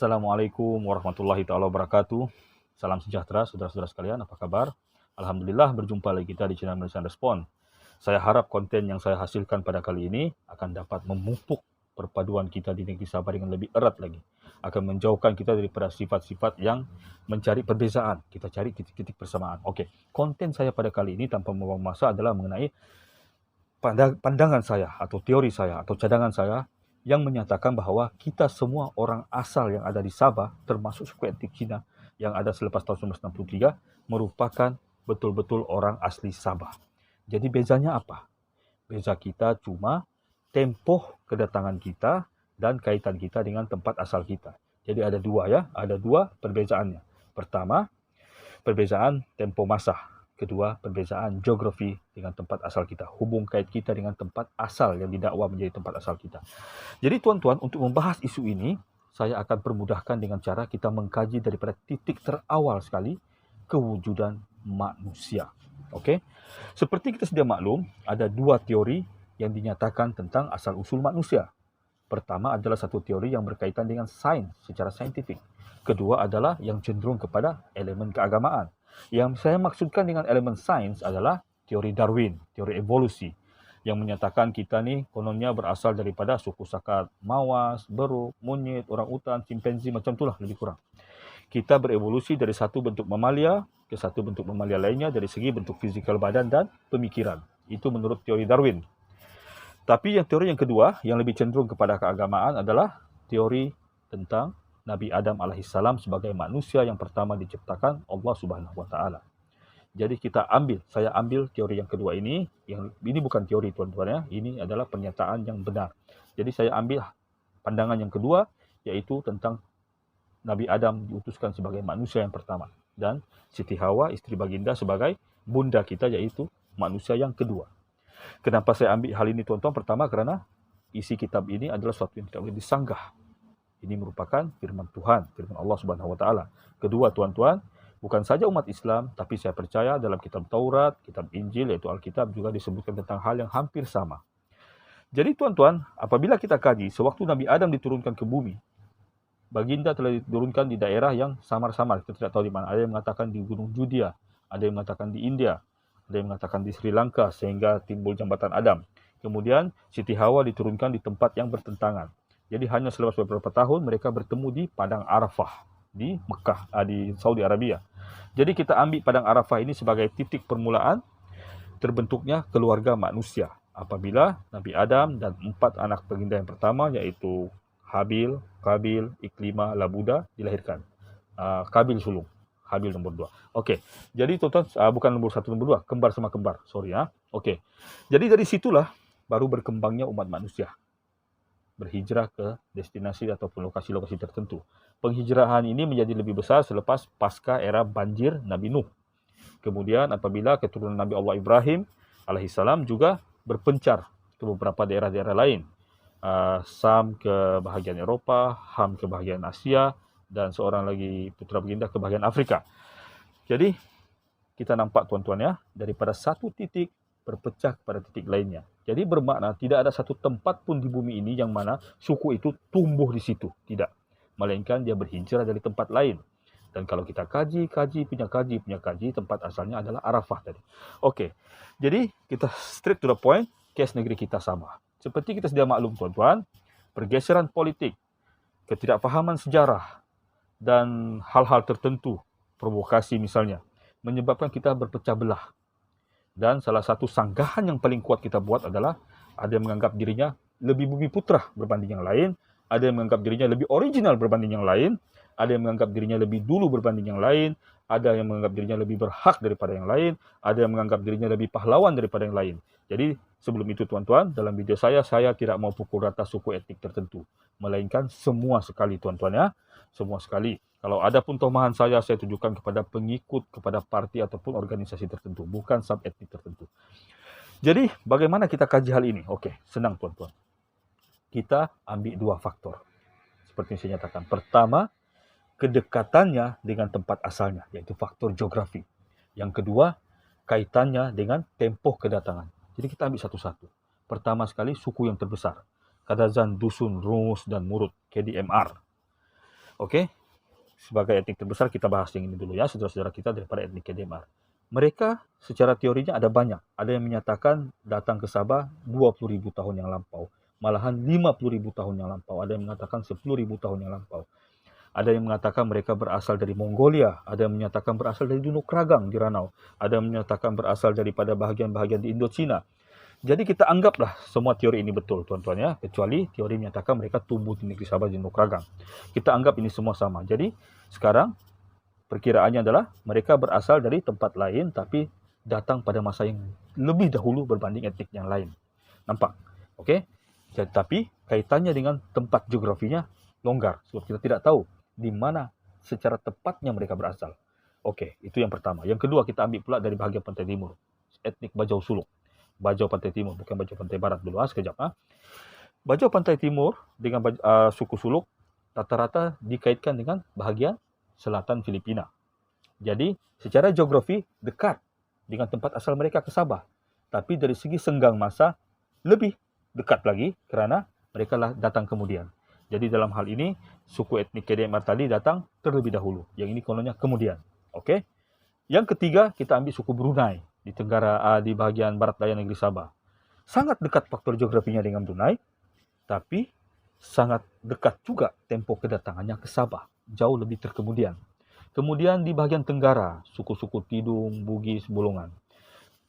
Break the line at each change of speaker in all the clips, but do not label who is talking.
Assalamualaikum warahmatullahi taala wabarakatuh. Salam sejahtera saudara-saudara sekalian, apa kabar? Alhamdulillah berjumpa lagi kita di channel Malaysian Respond. Saya harap konten yang saya hasilkan pada kali ini akan dapat memupuk perpaduan kita di negeri Sabah dengan lebih erat lagi. Akan menjauhkan kita daripada sifat-sifat yang mencari perbezaan. Kita cari titik-titik persamaan. Okey, konten saya pada kali ini tanpa membuang masa adalah mengenai pandangan saya atau teori saya atau cadangan saya yang menyatakan bahawa kita semua orang asal yang ada di Sabah, termasuk suku etnik Cina yang ada selepas tahun 1963, merupakan betul-betul orang asli Sabah. Jadi bezanya apa? Beza kita cuma tempoh kedatangan kita dan kaitan kita dengan tempat asal kita. Jadi ada dua perbezaannya. Pertama, perbezaan tempoh masa. Kedua, perbezaan geografi dengan tempat asal kita. Hubung kait kita dengan tempat asal yang didakwa menjadi tempat asal kita. Jadi tuan-tuan, untuk membahas isu ini, saya akan permudahkan dengan cara kita mengkaji daripada titik terawal sekali kewujudan manusia. Okey? Seperti kita sedia maklum, ada dua teori yang dinyatakan tentang asal-usul manusia. Pertama adalah satu teori yang berkaitan dengan sains secara saintifik. Kedua adalah yang cenderung kepada elemen keagamaan. Yang saya maksudkan dengan elemen sains adalah teori Darwin, teori evolusi, yang menyatakan kita ni kononnya berasal daripada suku sakat mawas, beruk, monyet, orang utan, simpanzi, macam itulah lebih kurang. Kita berevolusi dari satu bentuk mamalia ke satu bentuk mamalia lainnya dari segi bentuk fizikal badan dan pemikiran. Itu menurut teori Darwin. Tapi teori yang kedua, yang lebih cenderung kepada keagamaan adalah teori tentang Nabi Adam alaihissalam sebagai manusia yang pertama diciptakan Allah Subhanahu wa taala. Jadi saya ambil teori yang kedua ini, yang ini bukan teori tuan-tuan ya, ini adalah pernyataan yang benar. Jadi saya ambil pandangan yang kedua, yaitu tentang Nabi Adam diutuskan sebagai manusia yang pertama dan Siti Hawa isteri baginda sebagai bunda kita, yaitu manusia yang kedua. Kenapa saya ambil hal ini tuan-tuan? Pertama kerana isi kitab ini adalah sesuatu yang tidak boleh disanggah. Ini merupakan firman Tuhan, firman Allah Subhanahu wa taala. Kedua tuan-tuan, bukan saja umat Islam, tapi saya percaya dalam kitab Taurat, kitab Injil iaitu Alkitab juga disebutkan tentang hal yang hampir sama. Jadi tuan-tuan, apabila kita kaji, sewaktu Nabi Adam diturunkan ke bumi, baginda telah diturunkan di daerah yang samar-samar, kita tidak tahu di mana. Ada yang mengatakan di Gunung Judea, ada yang mengatakan di India, ada yang mengatakan di Sri Lanka sehingga timbul jambatan Adam. Kemudian Siti Hawa diturunkan di tempat yang bertentangan. Jadi hanya selepas beberapa tahun mereka bertemu di Padang Arafah di Mekah, di Saudi Arabia. Jadi kita ambil Padang Arafah ini sebagai titik permulaan terbentuknya keluarga manusia. Apabila Nabi Adam dan 4 anak baginda yang pertama, yaitu Habil, Qabil, Iklimah, Labuda dilahirkan. Qabil sulung, Habil nombor 2. Okey. Jadi tuan-tuan, bukan nombor 1, nombor 2, kembar sama kembar. Sorry ya. Okey. Jadi dari situlah baru berkembangnya umat manusia berhijrah ke destinasi ataupun lokasi-lokasi tertentu. Penghijrahan ini menjadi lebih besar selepas pasca era banjir Nabi Nuh. Kemudian apabila keturunan Nabi Allah Ibrahim alaihissalam juga berpencar ke beberapa daerah-daerah lain. Sam ke bahagian Eropah, Ham ke bahagian Asia, dan seorang lagi putra baginda ke bahagian Afrika. Jadi kita nampak tuan-tuan ya, daripada satu titik berpecah kepada titik lainnya. Jadi bermakna tidak ada satu tempat pun di bumi ini yang mana suku itu tumbuh di situ. Tidak. Melainkan dia berhijrah dari tempat lain. Dan kalau kita kaji, tempat asalnya adalah Arafah tadi. Okey. Jadi kita straight to the point, kes negeri kita sama. Seperti kita sedia maklum tuan-tuan, pergeseran politik, ketidakfahaman sejarah, dan hal-hal tertentu, provokasi misalnya, menyebabkan kita berpecah belah. Dan salah satu sanggahan yang paling kuat kita buat adalah ada yang menganggap dirinya lebih bumi putra berbanding yang lain, ada yang menganggap dirinya lebih original berbanding yang lain, ada yang menganggap dirinya lebih dulu berbanding yang lain, ada yang menganggap dirinya lebih berhak daripada yang lain, ada yang menganggap dirinya lebih pahlawan daripada yang lain. Jadi sebelum itu tuan-tuan, dalam video saya tidak mau pukul rata suku etnik tertentu, melainkan semua sekali tuan-tuan ya, semua sekali. Kalau ada pun tomahan saya tujukan kepada pengikut, kepada parti ataupun organisasi tertentu, bukan sub etnik tertentu. Jadi bagaimana kita kaji hal ini? Okey, senang tuan-tuan. Kita ambil dua faktor. Seperti yang saya nyatakan. Pertama, kedekatannya dengan tempat asalnya, yaitu faktor geografi. Yang kedua, kaitannya dengan tempoh kedatangan. Jadi kita ambil satu-satu. Pertama sekali, suku yang terbesar. Kadazan, Dusun, Rungus, dan Murut, KDMR. Oke, sebagai etnik terbesar kita bahas yang ini dulu ya, saudara-saudara kita daripada etnik KDMR. Mereka secara teorinya ada banyak. Ada yang menyatakan datang ke Sabah 20.000 tahun yang lampau. Malahan 50.000 tahun yang lampau. Ada yang mengatakan 10.000 tahun yang lampau. Ada yang mengatakan mereka berasal dari Mongolia. Ada yang menyatakan berasal dari Dunuk Kragang di Ranau. Ada yang menyatakan berasal daripada bahagian-bahagian di Indochina. Jadi kita anggaplah semua teori ini betul, tuan-tuan ya. Kecuali teori menyatakan mereka tumbuh di negeri Sabah di Dunuk Kragang. Kita anggap ini semua sama. Jadi sekarang perkiraannya adalah mereka berasal dari tempat lain tapi datang pada masa yang lebih dahulu berbanding etnik yang lain. Nampak? Okey? Tetapi kaitannya dengan tempat geografinya longgar. Sebab kita tidak tahu di mana secara tepatnya mereka berasal. Okey, itu yang pertama. Yang kedua kita ambil pula dari bahagian pantai timur. Etnik Bajau Suluk. Bajau Pantai Timur, bukan Bajau Pantai Barat dulu. Sekejap. Bajau Pantai Timur dengan suku Suluk rata-rata dikaitkan dengan bahagian selatan Filipina. Jadi, secara geografi dekat dengan tempat asal mereka ke Sabah. Tapi dari segi senggang masa, lebih dekat lagi kerana mereka lah datang kemudian. Jadi dalam hal ini, suku etnik KDMR tadi datang terlebih dahulu. Yang ini kononnya kemudian. Okey? Yang ketiga, kita ambil suku Brunei di tenggara di bahagian barat daya negeri Sabah. Sangat dekat faktor geografinya dengan Brunei, tapi sangat dekat juga tempoh kedatangannya ke Sabah, jauh lebih terkemudian. Kemudian di bahagian tenggara, suku-suku Tidung, Bugis, Bolongan.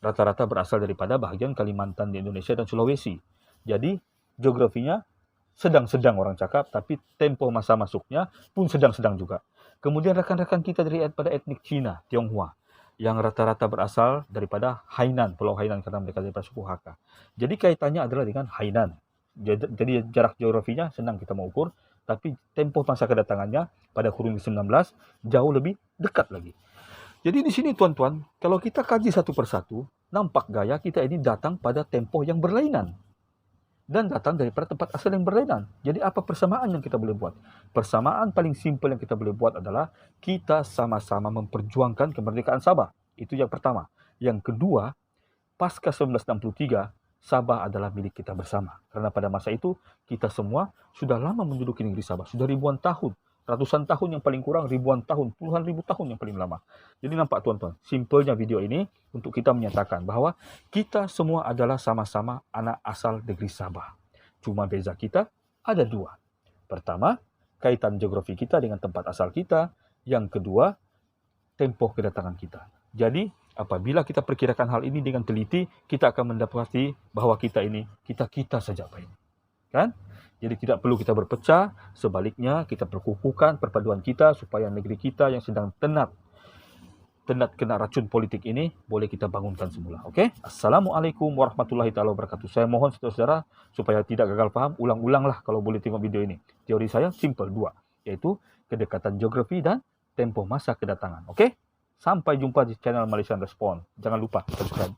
Rata-rata berasal daripada bahagian Kalimantan di Indonesia dan Sulawesi. Jadi geografinya sedang-sedang orang cakap, tapi tempoh masa masuknya pun sedang-sedang juga. Kemudian rakan-rakan kita daripada etnik Cina, Tionghoa, yang rata-rata berasal daripada Hainan, Pulau Hainan karena mereka daripada suku Hakka. Jadi kaitannya adalah dengan Hainan. Jadi jarak geografinya senang kita mengukur, tapi tempoh masa kedatangannya pada kurun ke-19 jauh lebih dekat lagi. Jadi di sini tuan-tuan, kalau kita kaji satu persatu, nampak gaya kita ini datang pada tempoh yang berlainan. Dan datang daripada tempat asal yang berlainan. Jadi apa persamaan yang kita boleh buat? Persamaan paling simple yang kita boleh buat adalah kita sama-sama memperjuangkan kemerdekaan Sabah. Itu yang pertama. Yang kedua, pasca 1963, Sabah adalah milik kita bersama. Karena pada masa itu, kita semua sudah lama menduduki negeri Sabah. Sudah ribuan tahun. Ratusan tahun yang paling kurang, ribuan tahun, puluhan ribu tahun yang paling lama. Jadi nampak tuan-tuan, simpelnya video ini untuk kita menyatakan bahawa kita semua adalah sama-sama anak asal negeri Sabah. Cuma beza kita ada dua. Pertama, kaitan geografi kita dengan tempat asal kita. Yang kedua, tempoh kedatangan kita. Jadi, apabila kita perkirakan hal ini dengan teliti, kita akan mendapati bahawa kita ini, kita saja apa ini. Kan? Jadi tidak perlu kita berpecah, sebaliknya kita perkukuhkan perpaduan kita supaya negeri kita yang sedang tenat kena racun politik ini boleh kita bangunkan semula. Okey? Assalamualaikum warahmatullahi taala wabarakatuh. Saya mohon saudara-saudara supaya tidak gagal faham, ulang-ulanglah kalau boleh tengok video ini. Teori saya simple dua, iaitu kedekatan geografi dan tempoh masa kedatangan. Okey? Sampai jumpa di channel Malaysian Respond. Jangan lupa subscribe.